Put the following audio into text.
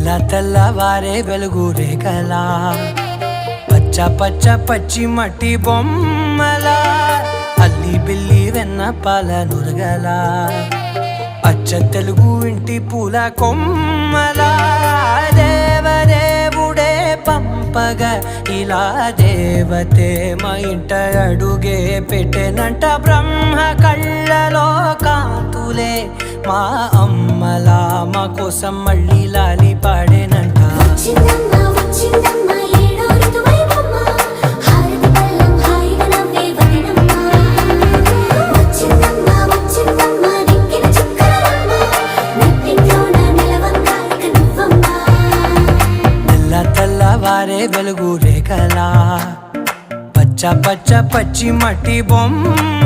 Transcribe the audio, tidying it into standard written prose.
తెల్లవారే వెలుగు రేఖలా పచ్చ పచ్చ పచ్చి మట్టి బొమ్మలా అల్లి బిల్లి వెన్న పాల నురగలా అచ్చ తెలుగు ఇంటి పూల కొమ్మలా దేవదేవుడే పంపగా ఇలా దేవతే మా ఇంట అడుగే పెట్టెనంట బ్రహ్మ కళ్ళలో కాంతులే మా అమ్మలా మా కోసం మళ్ళీ లాలి పాడేనంట తెల్లవారే వెలుగు రేఖలా పచ్చ పచ్చ పచ్చి మట్టి బొమ్మ